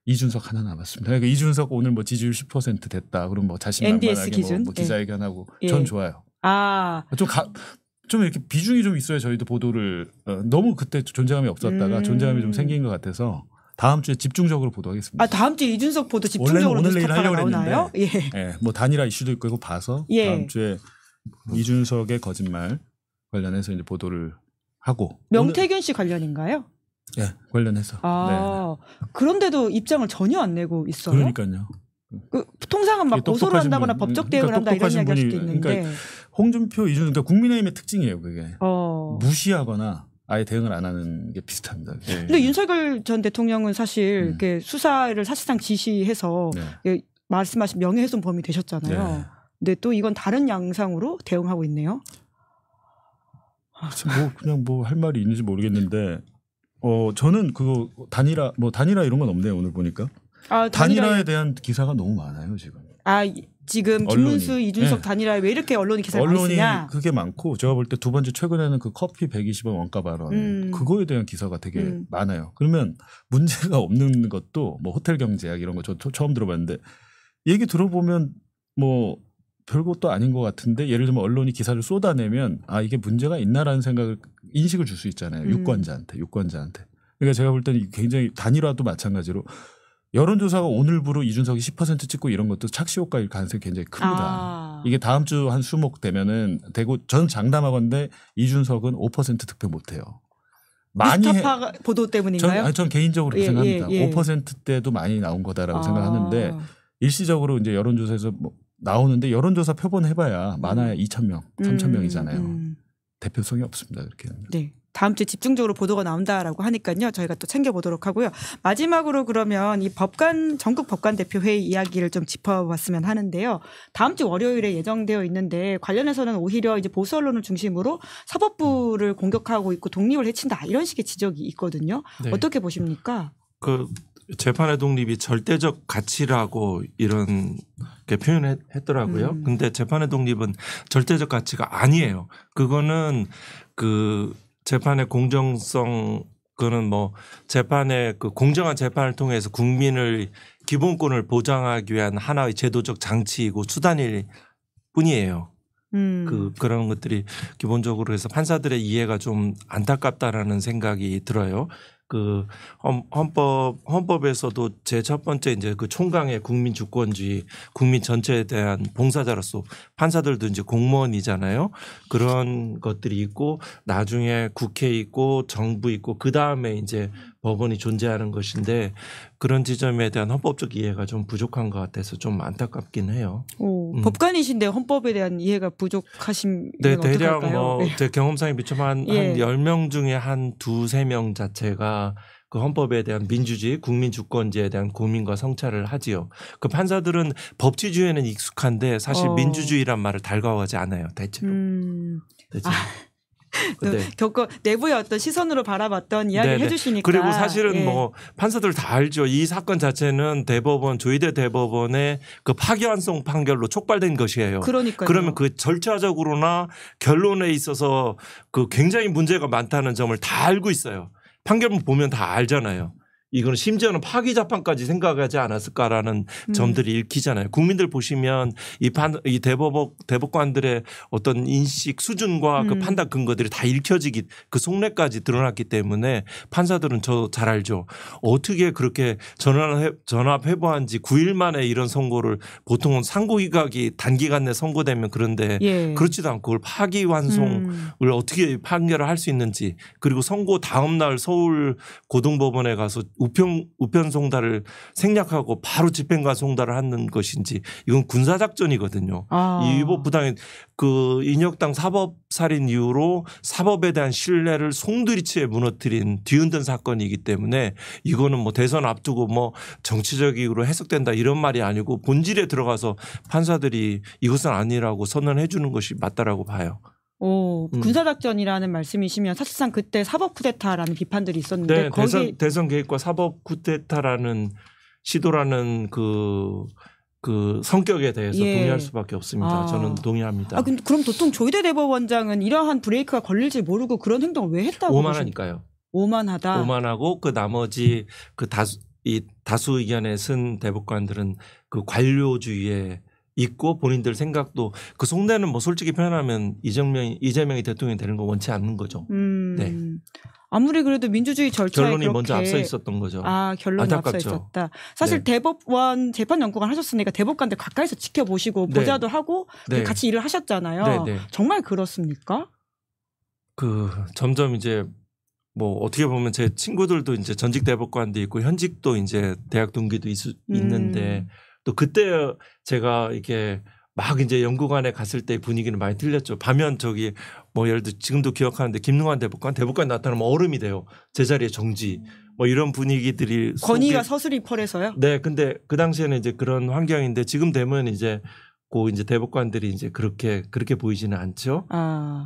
이준석 하나 남았습니다. 그러니까 이준석 오늘 뭐 지지율 10% 됐다. 그럼 뭐 자신만만하게 기준? 뭐 기자회견하고 전 좋아요. 좀 이렇게 비중이 좀 있어야 저희도 보도를 너무 그때 존재감이 없었다가 존재감이 좀 생긴 것 같아서 다음 주에 집중적으로 보도하겠습니다. 다음 주에 이준석 보도 집중적으로 오늘 내일 하려고 나오나요? 했는데 뭐 단일화 이슈도 있고 이거 봐서 다음 주에 이준석의 거짓말 관련해서 이제 보도를 하고. 명태균 씨 관련인가요? 관련해서. 그런데도 입장을 전혀 안 내고 있어요. 그러니까요. 통상은 막 고소를 한다거나 법적 대응을 한다 이런 이야기 할 수도 있는데. 그러니까 홍준표, 이준석 그러니까 국민의힘의 특징이에요. 그게. 무시하거나 아예 대응을 안 하는 게 비슷합니다. 근데 윤석열 전 대통령은 사실 이렇게 수사를 사실상 지시해서 말씀하신 명예훼손 범이 되셨잖아요. 근데 또 이건 다른 양상으로 대응하고 있네요. 그냥 뭐 할 말이 있는지 모르겠는데 저는 그거 단일화 이런 건 없네요. 오늘 보니까. 단일화에 대한 기사가 너무 많아요 지금. 지금 김문수, 이준석 단일화에 왜 이렇게 언론이 기사가 많이 쓰냐? 그게 많고 제가 볼 때 두 번째 최근에는 그 커피 120원 원가 발언 그거에 대한 기사가 되게 많아요. 그러면 문제가 없는 것도 뭐 호텔 경제학 이런 거 저 처음 들어봤는데 얘기 들어보면 뭐 별것도 아닌 것 같은데 예를 들면 언론이 기사를 쏟아내면 이게 문제가 있나라는 인식을 줄 수 있잖아요. 유권자한테. 그러니까 제가 볼 때는 굉장히 단일화도 마찬가지로 여론조사가 오늘부로 이준석이 10% 찍고 이런 것도 착시 효과일 가능성이 굉장히 큽니다. 이게 다음 주 한 수목 되면은 저는 장담하건데 이준석은 5% 득표 못해요. 뉴스타파 보도 때문인가요? 전 개인적으로 생각합니다. 5%대도 많이 나온 거다라고 생각하는데 일시적으로 이제 여론조사에서 나오는데 여론조사 표본 해봐야 많아야 2,000명, 3,000명이잖아요. 대표성이 없습니다. 그렇게. 네. 다음 주에 집중적으로 보도가 나온다라고 하니까요. 저희가 또 챙겨보도록 하고요. 마지막으로 그러면 이 전국 법관 대표 회의 이야기를 좀 짚어봤으면 하는데요. 다음 주 월요일에 예정되어 있는데 관련해서는 오히려 이제 보수 언론을 중심으로 사법부를 공격하고 있고 독립을 해친다 이런 식의 지적이 있거든요. 어떻게 보십니까? 재판의 독립이 절대적 가치라고 이런 게 표현했더라고요. 근데 재판의 독립은 절대적 가치가 아니에요. 그거는 재판의 공정성, 그거는 뭐 재판의 공정한 재판을 통해서 국민을 기본권을 보장하기 위한 하나의 제도적 장치이고 수단일 뿐이에요. 그런 것들이 기본적으로 해서 판사들의 이해가 좀 안타깝다라는 생각이 들어요. 헌법에서도 제 첫 번째 이제 총강의 국민 주권주의, 국민 전체에 대한 봉사자로서 판사들도 이제 공무원이잖아요. 그런 것들이 있고 나중에 국회 있고 정부 있고 그 다음에 이제 법원이 존재하는 것인데 그런 지점에 대한 헌법적 이해가 좀 부족한 것 같아서 좀 안타깝긴 해요. 법관이신데 헌법에 대한 이해가 부족하시면 네, 대략 어떡할까요? 뭐 제 경험상에 비추면 한 10명 중에 한 2-3명 자체가 그 헌법에 대한 민주주의, 국민 주권제에 대한 고민과 성찰을 하지요. 그 판사들은 법치주의에는 익숙한데 사실 민주주의란 말을 달가워하지 않아요. 대체로. 내부의 어떤 시선으로 바라봤던 이야기를 해주시니까. 그리고 사실은 뭐 판사들 다 알죠. 이 사건 자체는 대법원 조희대 대법원의 그 파기환송 판결로 촉발된 것이에요. 그러니까요. 그러면 그 절차적으로나 결론에 있어서 그 굉장히 문제가 많다는 점을 다 알고 있어요. 판결문 보면 다 알잖아요. 이거는 심지어는 파기자판까지 생각하지 않았을까라는 점들이 읽히잖아요. 국민들 보시면 이 대법관들의 어떤 인식 수준과 그 판단 근거들이 다 읽혀지기 그 속내까지 드러났기 때문에 판사들은 저 잘 알죠. 어떻게 그렇게 전압 회부한 지 9일 만에 이런 선고를 보통은 상고기각이 단기간 내 선고되면 그런데 그렇지도 않고 그걸 파기환송을 어떻게 판결을 할 수 있는지 그리고 선고 다음 날 서울 고등법원에 가서 우편 송달을 생략하고 바로 집행관 송달을 하는 것인지 이건 군사작전이거든요. 이 위법 부당의 그 인혁당 사법살인 이후로 사법에 대한 신뢰를 송두리째 무너뜨린 뒤흔든 사건이기 때문에 이거는 뭐 대선 앞두고 뭐 정치적으로 해석된다 이런 말이 아니고 본질에 들어가서 판사들이 이것은 아니라고 선언해 주는 것이 맞다라고 봐요. 군사작전이라는 말씀이시면 사실상 그때 사법 쿠데타라는 비판들이 있었는데 네, 거기 대선 개입과 사법 쿠데타라는 시도라는 그 성격에 대해서 동의할 수밖에 없습니다. 저는 동의합니다. 그럼 보통 조희대 대법원장은 이러한 브레이크가 걸릴지 모르고 그런 행동을 왜 했다고 오만하니까요. 오만하다. 오만하고 그 나머지 그 다수 의견에 쓴 대법관들은 그 관료주의에 있고 본인들 생각도 그 속내는 뭐 솔직히 표현하면 이재명이 대통령이 되는 거 원치 않는 거죠. 네. 아무리 그래도 민주주의 절차에 결론이 그렇게 먼저 앞서 있었던 거죠. 결론이 안타깝죠. 앞서 있었다. 사실 대법원 재판연구관 하셨으니까 대법관들 가까이서 지켜보시고 보좌도 하고 같이 일을 하셨잖아요. 정말 그렇습니까? 점점 이제 뭐 어떻게 보면 제 친구들도 이제 전직 대법관도 있고 현직도 이제 대학 동기도 있는데 또 그때 제가 이렇게 막 이제 연구관에 갔을 때 분위기는 많이 틀렸죠. 반면 저기 뭐 예를 들어 지금도 기억하는데 김능환 대법관 나타나면 얼음이 돼요. 제자리에 정지 뭐 이런 분위기들이 권위가 서슬이 펄해서요. 네, 근데 그 당시에는 이제 그런 환경인데 지금 되면 이제 이제 대법관들이 이제 그렇게 보이지는 않죠.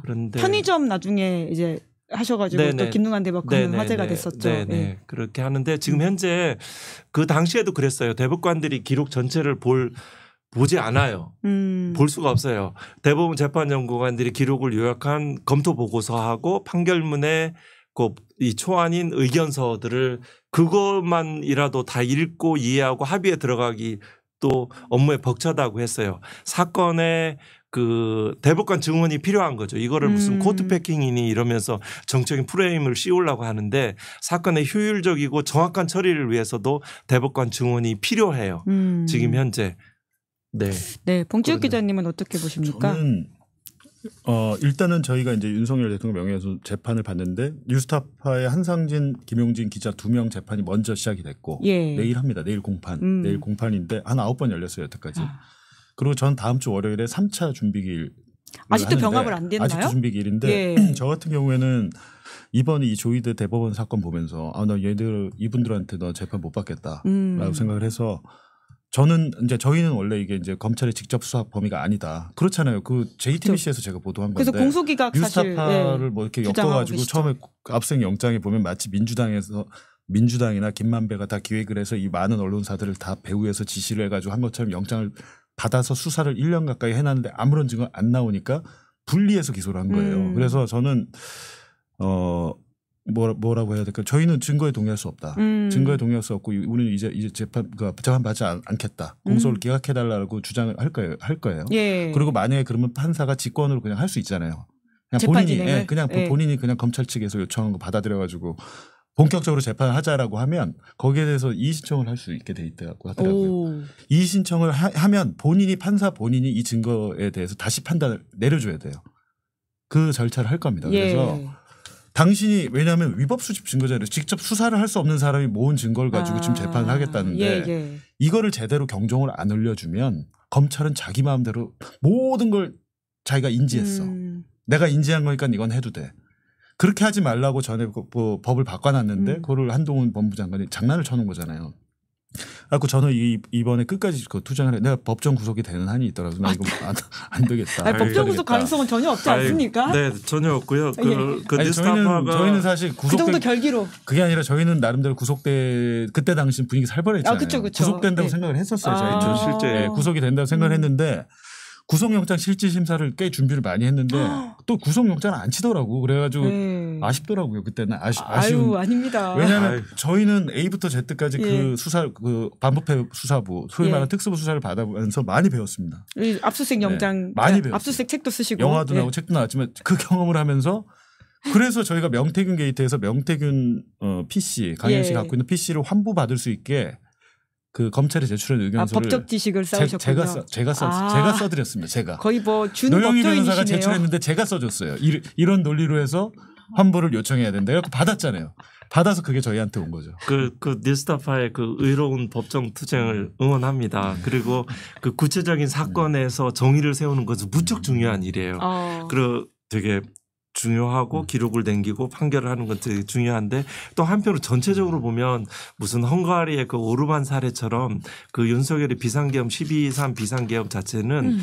그런데 편의점 나중에 이제 하셔가지고 또 김능환 대법관은 화제가 됐었죠. 네. 그렇게 하는데 지금 현재 그 당시에도 그랬어요. 대법관들이 기록 전체를 보지 않아요. 볼 수가 없어요. 대법원 재판연구관들이 기록을 요약한 검토 보고서하고 판결문에 이 초안인 의견서들을 그것만이라도 다 읽고 이해하고 합의에 들어가기 또 업무에 벅차다고 했어요. 사건에 그 대법관 증언이 필요한 거죠. 이거를 무슨 코트 패킹이니 이러면서 정적인 프레임을 씌우려고 하는데 사건의 효율적이고 정확한 처리를 위해서도 대법관 증언이 필요해요. 지금 현재. 네, 봉지욱 기자님은 어떻게 보십니까? 저는 일단은 저희가 이제 윤석열 대통령 명예훼손 재판을 봤는데 뉴스타파의 한상진, 김용진 기자 2명 재판이 먼저 시작이 됐고 내일 합니다. 내일 공판. 내일 공판인데 한 9번 열렸어요. 여태까지. 그리고 전 다음 주 월요일에 3차 준비기일 아직도 병합을 안 됐나요? 아직도 준비기일인데 저 같은 경우에는 이번 이 조희대 대법원 사건 보면서 나 이분들한테 너 재판 못 받겠다라고 생각을 해서 저는 이제 저희는 원래 이게 이제 검찰의 직접 수사 범위가 아니다. 그렇잖아요. 그 JTBC에서 제가 보도한 건데. 그래서 공소기각 사실 뉴스타파를 뭐 이렇게 엮어가지고 처음에 압수수색 영장에 보면 마치 민주당이나 김만배가 다 기획을 해서 이 많은 언론사들을 다 배후에서 지시를 해가지고 한 것처럼 영장을 받아서 수사를 1년 가까이 해놨는데 아무런 증거 안 나오니까 분리해서 기소를 한 거예요. 그래서 저는 뭐라고 해야 될까? 저희는 증거에 동의할 수 없다. 증거에 동의할 수 없고 우리는 이제 재판 받지 않겠다. 공소를 기각해달라고 주장을 할 거예요. 그리고 만약에 그러면 판사가 직권으로 그냥 할 수 있잖아요. 그냥 본인이 그냥 검찰 측에서 요청한 거 받아들여가지고 본격적으로 재판을 하자라고 하면 거기에 대해서 이의 신청을 할 수 있게 돼 있다고 하더라고요. 이의 신청을 하면 판사 본인이 이 증거에 대해서 다시 판단을 내려줘야 돼요. 그 절차를 할 겁니다. 그래서 당신이 왜냐하면 위법 수집 증거잖아요. 직접 수사를 할 수 없는 사람이 모은 증거를 가지고 지금 재판을 하겠다는데 이거를 제대로 경종을 안 울려주면 검찰은 자기 마음대로 모든 걸 자기가 인지했어. 내가 인지한 거니까 이건 해도 돼. 그렇게 하지 말라고 전에 뭐 법을 바꿔놨는데 그거를 한동훈 법무부 장관이 장난을 쳐놓은 거잖아요. 그래서 저는 이번에 끝까지 그 투쟁을 해. 내가 법정 구속이 되는 한이 있더라고요. 나 이거 안 되겠다. 아니, 법정 구속 가능성은 전혀 없지 않습니까? 네, 전혀 없고요. 저희는 사실 그 정도 결기로 그게 아니라 저희는 나름대로 구속돼 그때 당시 분위기 살벌했잖아요. 그쵸. 구속된다고 생각을 했었어요. 저희 실제 구속이 된다고 생각을 했는데 구속영장 실질심사를 꽤 준비를 많이 했는데 또 구속영장을 안 치더라고. 그래가지고 아쉽더라고요. 그때는 아쉬운. 아닙니다. 왜냐하면 저희는 A부터 Z까지 그 수사 그 반부패 수사부 소위 말하는 특수부 수사를 받아보면서 많이 배웠습니다. 압수수색 영장 많이 배웠어요. 압수수색 책도 쓰시고 영화도 나오고 책도 나왔지만 그 경험을 하면서 그래서 저희가 명태균 게이트에서 명태균 PC 강현 씨가 갖고 있는 PC를 환부받을 수 있게 그 검찰에 제출한 의견서를 법적 지식을 쌓으셨군요. 제가 써드렸습니다. 제가 거의 뭐 준 노영희 변호사가 법조인이시네요. 제출했는데 제가 써줬어요. 이런 논리로 해서 환부를 요청해야 된다. 그래서 받았잖아요. 받아서 그게 저희한테 온 거죠. 그 뉴스타파의 그 의로운 법정 투쟁을 응원합니다. 그리고 그 구체적인 사건에서 정의를 세우는 것은 무척 중요한 일이에요. 그리고 되게 중요하고 기록을 남기고 판결을 하는 건 되게 중요한데 또 한편으로 전체적으로 보면 무슨 헝가리의 그 오르반 사례처럼 그 윤석열의 비상계엄 12.3 비상계엄 자체는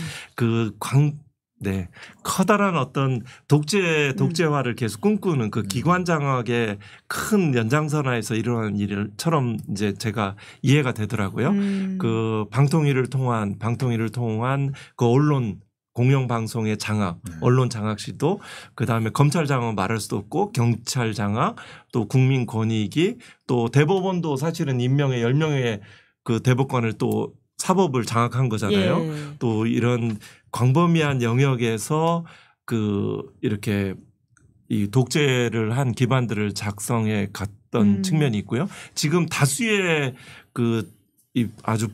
커다란 어떤 독재화를 계속 꿈꾸는 그 기관장악의 큰 연장선화에서 일어나는 일처럼 이제 제가 이해가 되더라고요. 그 방통위를 통한 그 언론 공영방송의 장악, 언론 장악 시도, 그다음에 검찰 장악 말할 수도 없고 경찰 장악, 또 국민 권익위, 또 대법원도 사실은 임명의 10명의 그 대법관을 또 사법을 장악한 거잖아요. 또 이런 광범위한 영역에서 그 이렇게 이 독재를 한 기반들을 작성해 갔던 측면이 있고요. 지금 다수의 그 이 아주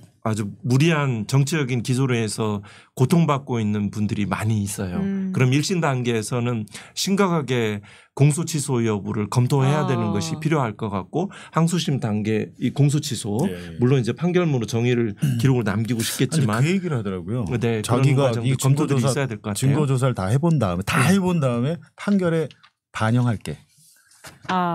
무리한 정치적인 기소로 해서 고통받고 있는 분들이 많이 있어요. 그럼 1심 단계에서는 심각하게 공소 취소 여부를 검토해야 되는 것이 필요할 것 같고 항소심 단계 이 공소 취소 물론 이제 판결문으로 정의를 기록을 남기고 싶겠지만 아니, 그 얘기를 하더라고요. 네, 자기가 이 검토들이 있어야 될 것 같아요. 증거 조사를 다 해본 다음에 판결에 반영할게.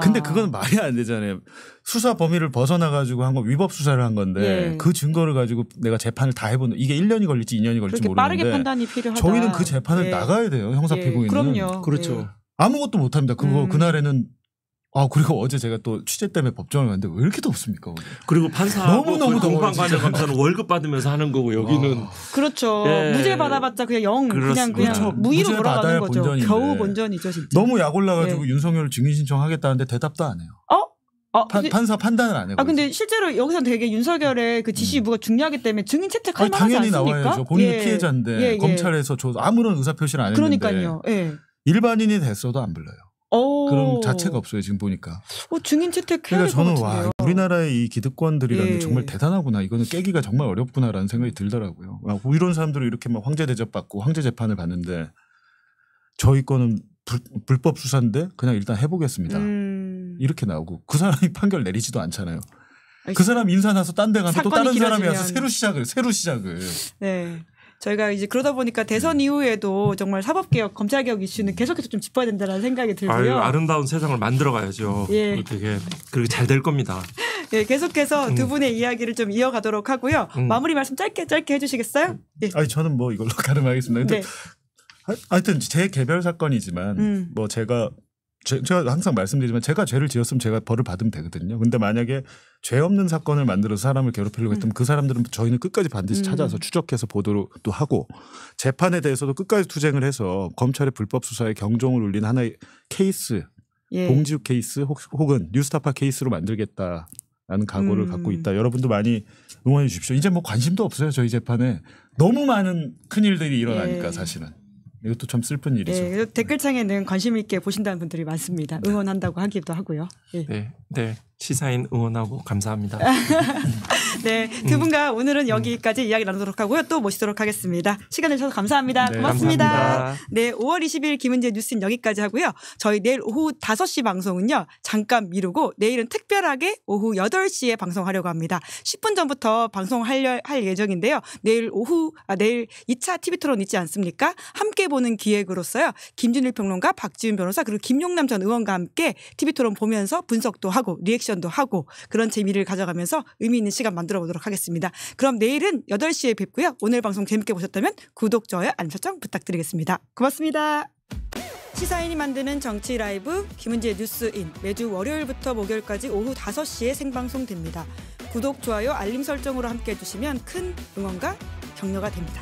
근데 그건 말이 안 되잖아요. 수사 범위를 벗어나가지고 한 건 위법 수사를 한 건데 그 증거를 가지고 내가 재판을 다 해본 이게 1년이 걸릴지 2년이 걸릴지 모르는데 빠르게 판단이 필요하다. 저희는 그 재판을 나가야 돼요. 형사 피고인은. 그럼요. 그렇죠. 아무것도 못합니다. 그날에는 그리고 어제 제가 또 취재 때문에 법정을 갔는데 왜 이렇게 덥습니까? 그리고 판사하고 너무 공판관장 검사는 월급 받으면서 하는 거고 여기는 그렇죠. 무죄 받아봤자 그냥 그냥 그렇죠. 무의로 돌아가는 거죠. 본전인데. 겨우 본전이죠, 진짜. 너무 약 올라가지고 윤석열을 증인 신청하겠다는데 대답도 안 해요. 판사 판단을 안 해요. 근데 실제로 여기서 되게 윤석열의 그 지시 유무가 중요하기 때문에 증인 채택할 만하지 당연히 않습니까? 나와야죠. 본인이 피해자인데 검찰에서 아무런 의사표시를 안 했는데 그러니까요. 일반인이 됐어도 안 불러요. 그런 자체가 없어요. 지금 보니까. 증인 채택해야 될 것 그러니까 같은데요. 저는 우리나라의 이 기득권들이라는 게 정말 대단하구나. 이거는 깨기가 정말 어렵구나라는 생각이 들더라고요. 이런 사람들을 이렇게 막 황제 대접받고 황제 재판을 받는데 저희 거는 불법 수사인데 그냥 일단 해보겠습니다. 이렇게 나오고 그 사람이 판결 내리지도 않잖아요. 그 사람 인사 나서 딴 데 가면 또 다른 사람이 와서 새로 시작을. 네. 저희가 이제 그러다 보니까 대선 이후에도 정말 사법개혁, 검찰개혁 이슈는 계속해서 좀 짚어야 된다는 생각이 들고요. 아름다운 세상을 만들어가야죠. 그렇게 잘 될 겁니다. 계속해서 두 분의 이야기를 좀 이어가도록 하고요. 마무리 말씀 짧게 해주시겠어요? 저는 뭐 이걸로 가름하겠습니다. 근데 하여튼 제 개별 사건이지만 뭐 제가 항상 말씀드리지만 제가 죄를 지었으면 제가 벌을 받으면 되거든요. 근데 만약에 죄 없는 사건을 만들어서 사람을 괴롭히려고 했다면 그 사람들은 저희는 끝까지 반드시 찾아서 추적해서 보도도 하고 재판에 대해서도 끝까지 투쟁을 해서 검찰의 불법 수사에 경종을 울린 하나의 케이스, 봉지욱 케이스 혹은 뉴스타파 케이스로 만들겠다라는 각오를 갖고 있다. 여러분도 많이 응원해 주십시오. 이제 뭐 관심도 없어요. 저희 재판에. 너무 많은 큰일들이 일어나니까 사실은. 이것도 참 슬픈 일이죠. 댓글창에는 관심 있게 보신다는 분들이 많습니다. 응원한다고 하기도 하고요. 네. 네, 시사인 응원하고 감사합니다. 네, 두 분과 오늘은 여기까지 이야기 나누도록 하고요. 또 모시도록 하겠습니다. 시간 내주셔서 감사합니다. 네, 고맙습니다. 감사합니다. 네, 5월 20일 김은지의 뉴스는 여기까지 하고요. 저희 내일 오후 5시 방송은요. 잠깐 미루고 내일은 특별하게 오후 8시에 방송하려고 합니다. 10분 전부터 방송할 예정인데요. 내일 2차 TV토론 있지 않습니까? 함께 보는 기획으로서요. 김준일 평론가, 박지훈 변호사 그리고 김용남 전 의원과 함께 TV토론 보면서 분석도 하고 리액션도 하고 그런 재미를 가져가면서 의미 있는 시간 만들어 보도록 하겠습니다. 그럼 내일은 8시에 뵙고요. 오늘 방송 재밌게 보셨다면 구독, 좋아요, 알림 설정 부탁드리겠습니다. 고맙습니다. 시사인이 만드는 정치 라이브 김은지의 뉴스인 매주 월요일부터 목요일까지 오후 5시에 생방송됩니다. 구독, 좋아요, 알림 설정으로 함께해 주시면 큰 응원과 격려가 됩니다.